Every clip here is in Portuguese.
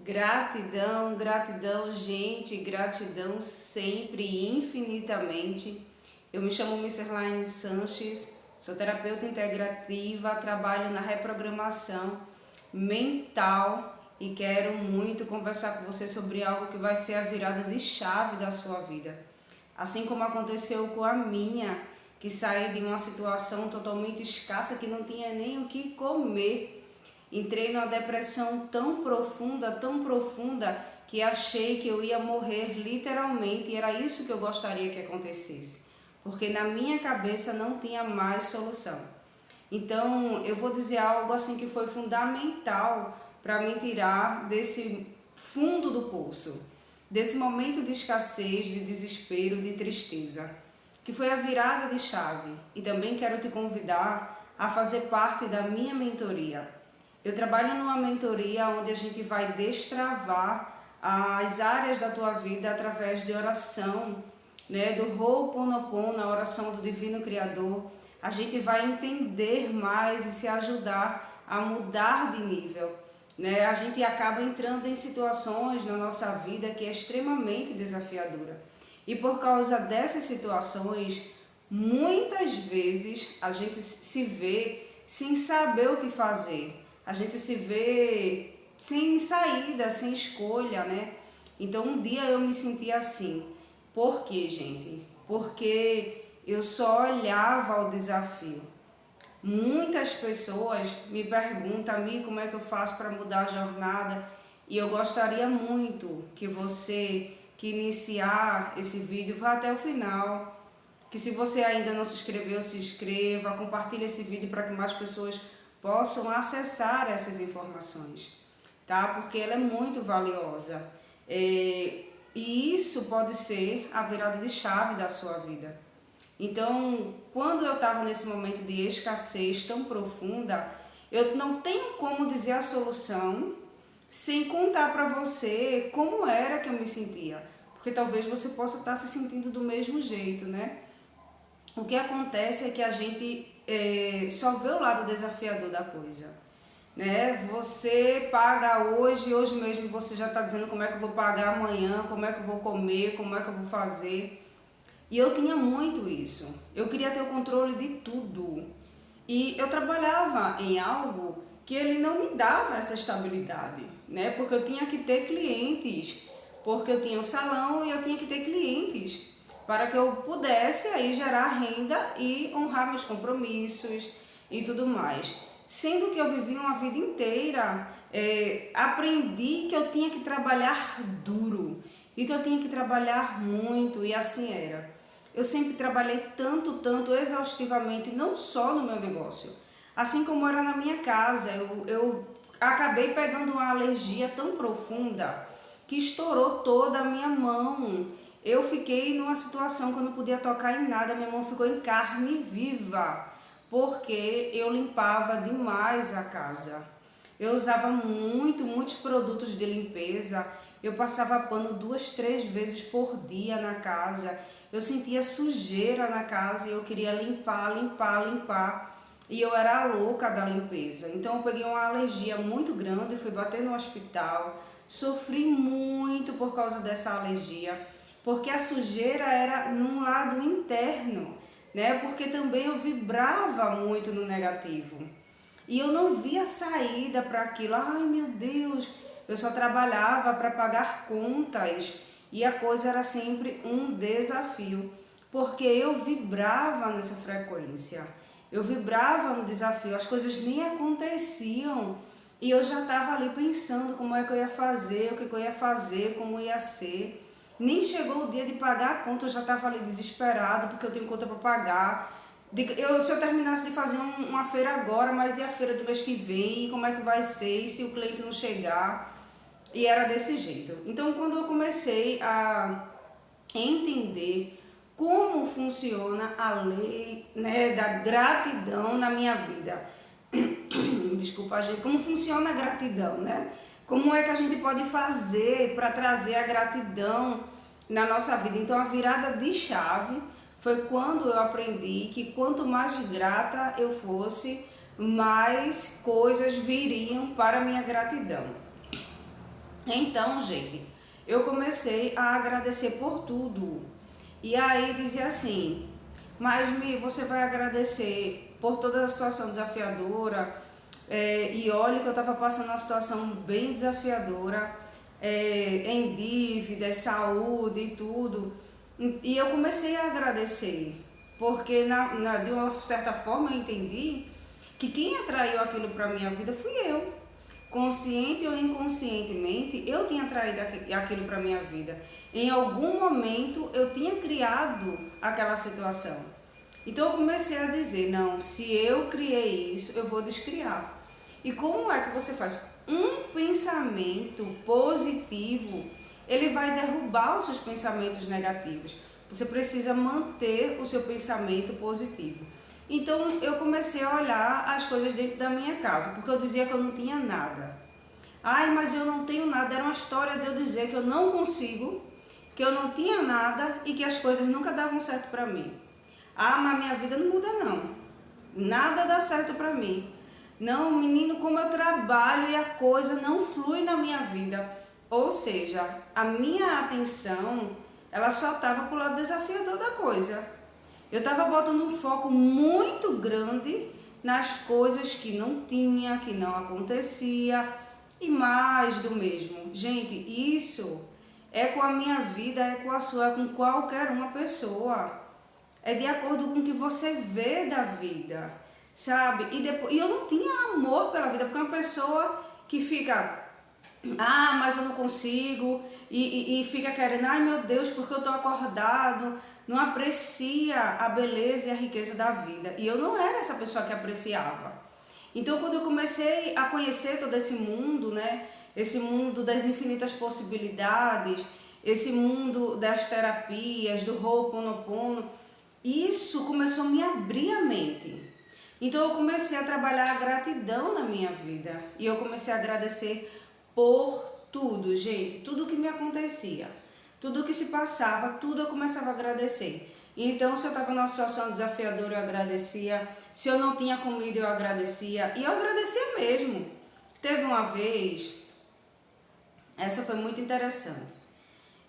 Gratidão, gratidão, gente, gratidão sempre e infinitamente. Eu me chamo Misserlaine Sanches, sou terapeuta integrativa, trabalho na reprogramação mental e quero muito conversar com você sobre algo que vai ser a virada de chave da sua vida. Assim como aconteceu com a minha, que saí de uma situação totalmente escassa que não tinha nem o que comer. Entrei numa depressão tão profunda, que achei que eu ia morrer literalmente e era isso que eu gostaria que acontecesse, porque na minha cabeça não tinha mais solução. Então eu vou dizer algo assim que foi fundamental para me tirar desse fundo do poço, desse momento de escassez, de desespero, de tristeza, que foi a virada de chave. E também quero te convidar a fazer parte da minha mentoria. Eu trabalho numa mentoria onde a gente vai destravar as áreas da tua vida através de oração, né, do Ho'oponopono, a oração do Divino Criador. A gente vai entender mais e se ajudar a mudar de nível, né? A gente acaba entrando em situações na nossa vida que é extremamente desafiadora. E por causa dessas situações, muitas vezes a gente se vê sem saber o que fazer. A gente se vê sem saída, sem escolha, né? Então um dia eu me senti assim. Por quê, gente? Porque eu só olhava o desafio. Muitas pessoas me perguntam a mim como é que eu faço para mudar a jornada e eu gostaria muito que você que iniciar esse vídeo vá até o final, que se você ainda não se inscreveu, se inscreva, compartilhe esse vídeo para que mais pessoas possam acessar essas informações, tá? Porque ela é muito valiosa. E isso pode ser a virada de chave da sua vida. Então, quando eu estava nesse momento de escassez tão profunda, eu não tenho como dizer a solução sem contar para você como era que eu me sentia. Porque talvez você possa estar se sentindo do mesmo jeito, né? O que acontece é que a gente só vê o lado desafiador da coisa, né? Você paga hoje mesmo você já está dizendo como é que eu vou pagar amanhã, como é que eu vou comer, como é que eu vou fazer. E eu tinha muito isso. Eu queria ter o controle de tudo. E eu trabalhava em algo que ele não me dava essa estabilidade, né? Porque eu tinha que ter clientes, porque eu tinha um salão e eu tinha que ter clientes para que eu pudesse aí gerar renda e honrar meus compromissos e tudo mais. Sendo que eu vivi uma vida inteira, aprendi que eu tinha que trabalhar duro e que eu tinha que trabalhar muito, e assim era. Eu sempre trabalhei tanto exaustivamente, não só no meu negócio, assim como era na minha casa. Eu acabei pegando uma alergia tão profunda que estourou toda a minha mão. Eu fiquei numa situação que eu não podia tocar em nada, minha mão ficou em carne viva, porque eu limpava demais a casa. Eu usava muitos produtos de limpeza, eu passava pano 2, 3 vezes por dia na casa. Eu sentia sujeira na casa e eu queria limpar. E eu era louca da limpeza. Então eu peguei uma alergia muito grande, fui bater no hospital. Sofri muito por causa dessa alergia, porque a sujeira era num lado interno, né? Porque também eu vibrava muito no negativo. E eu não via saída para aquilo. Ai, meu Deus, eu só trabalhava para pagar contas e a coisa era sempre um desafio, porque eu vibrava nessa frequência. Eu vibrava no desafio, as coisas nem aconteciam e eu já estava ali pensando como é que eu ia fazer, o que eu ia fazer, como ia ser. Nem chegou o dia de pagar a conta, eu já estava ali desesperado porque eu tenho conta para pagar. Se eu terminasse de fazer uma feira agora, mas e a feira do mês que vem? E como é que vai ser? E se o cliente não chegar? E era desse jeito. Então, quando eu comecei a entender como funciona a lei, né, da gratidão na minha vida, desculpa, gente, como funciona a gratidão, né? Como é que a gente pode fazer para trazer a gratidão na nossa vida? Então, a virada de chave foi quando eu aprendi que quanto mais grata eu fosse, mais coisas viriam para a minha gratidão. Então, gente, eu comecei a agradecer por tudo. E aí dizia assim, mas você vai agradecer por toda a situação desafiadora, e olha que eu estava passando uma situação bem desafiadora, em dívidas, saúde e tudo. E eu comecei a agradecer, porque de uma certa forma eu entendi que quem atraiu aquilo para minha vida fui eu. Consciente ou inconscientemente, eu tinha atraído aquilo para minha vida. Em algum momento eu tinha criado aquela situação. Então eu comecei a dizer, não, se eu criei isso, eu vou descriar. E como é que você faz? Um pensamento positivo, ele vai derrubar os seus pensamentos negativos. Você precisa manter o seu pensamento positivo. Então eu comecei a olhar as coisas dentro da minha casa, porque eu dizia que eu não tinha nada. Ai, mas eu não tenho nada. Era uma história de eu dizer que eu não consigo, que eu não tinha nada e que as coisas nunca davam certo para mim. Ah, mas minha vida não muda não. Nada dá certo para mim. Não, menino, como eu trabalho e a coisa não flui na minha vida. Ou seja, a minha atenção, ela só estava pro lado desafiador da coisa. Eu estava botando um foco muito grande nas coisas que não tinha, que não acontecia e mais do mesmo. Gente, isso é com a minha vida, é com a sua, é com qualquer uma pessoa. É de acordo com o que você vê da vida, sabe? E eu não tinha amor pela vida, porque é uma pessoa que fica, ah, mas eu não consigo, e fica querendo, ai meu Deus, porque eu tô acordado, não aprecia a beleza e a riqueza da vida. E eu não era essa pessoa que apreciava. Então, quando eu comecei a conhecer todo esse mundo, né, esse mundo das infinitas possibilidades, esse mundo das terapias, do Ho'oponopono, isso começou a me abrir a mente. Então eu comecei a trabalhar a gratidão na minha vida. E eu comecei a agradecer por tudo, gente. Tudo que me acontecia. Tudo que se passava, tudo eu começava a agradecer. Então, se eu estava numa situação desafiadora, eu agradecia. Se eu não tinha comida, eu agradecia. E eu agradecia mesmo. Teve uma vez, essa foi muito interessante.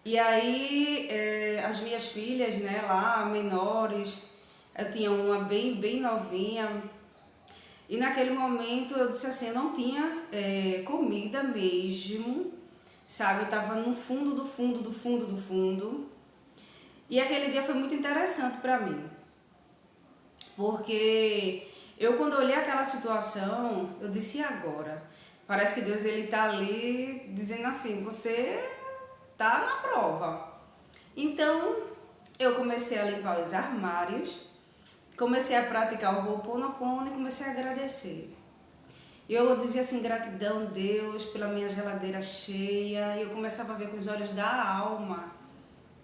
E aí, as minhas filhas, né, lá, menores, eu tinha uma bem novinha. E naquele momento eu disse assim, eu não tinha comida mesmo, sabe? Eu tava no fundo do fundo do fundo do fundo. E aquele dia foi muito interessante para mim. Porque eu quando olhei aquela situação, eu disse, e agora? Parece que Deus ele tá ali dizendo assim, você tá na prova. Então, eu comecei a limpar os armários, comecei a praticar o Ho'oponopono e comecei a agradecer. E eu dizia assim, gratidão, Deus, pela minha geladeira cheia. E eu começava a ver com os olhos da alma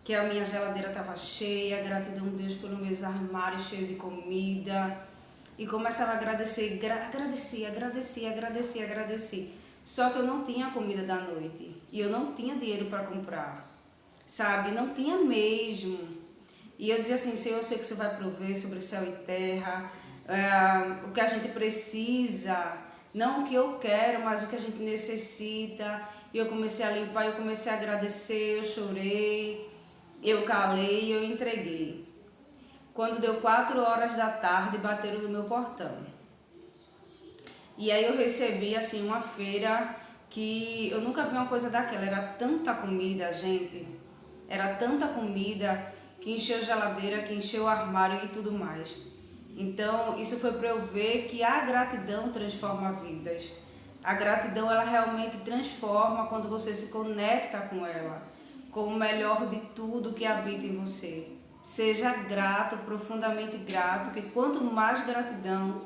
que a minha geladeira estava cheia, gratidão, Deus, pelos meus armários cheios de comida. E começava a agradecer, agradecer. Só que eu não tinha a comida da noite e eu não tinha dinheiro para comprar, sabe? Não tinha mesmo. E eu dizia assim, Senhor, eu sei que o Senhor vai prover sobre céu e terra, o que a gente precisa, não o que eu quero, mas o que a gente necessita. E eu comecei a limpar, eu comecei a agradecer, eu chorei, eu calei, eu entreguei. Quando deu 4 horas da tarde, bateram no meu portão. E aí eu recebi assim uma feira que eu nunca vi uma coisa daquela. Era tanta comida, gente. Era tanta comida que encheu a geladeira, que encheu o armário e tudo mais. Então isso foi para eu ver que a gratidão transforma vidas. A gratidão ela realmente transforma quando você se conecta com ela, com o melhor de tudo que habita em você. Seja grato, profundamente grato, que quanto mais gratidão,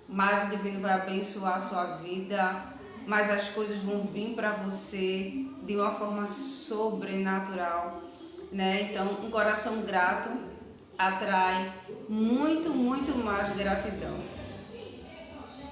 mais o divino vai abençoar a sua vida, mais as coisas vão vir para você de uma forma sobrenatural, né? Então, um coração grato atrai muito mais gratidão.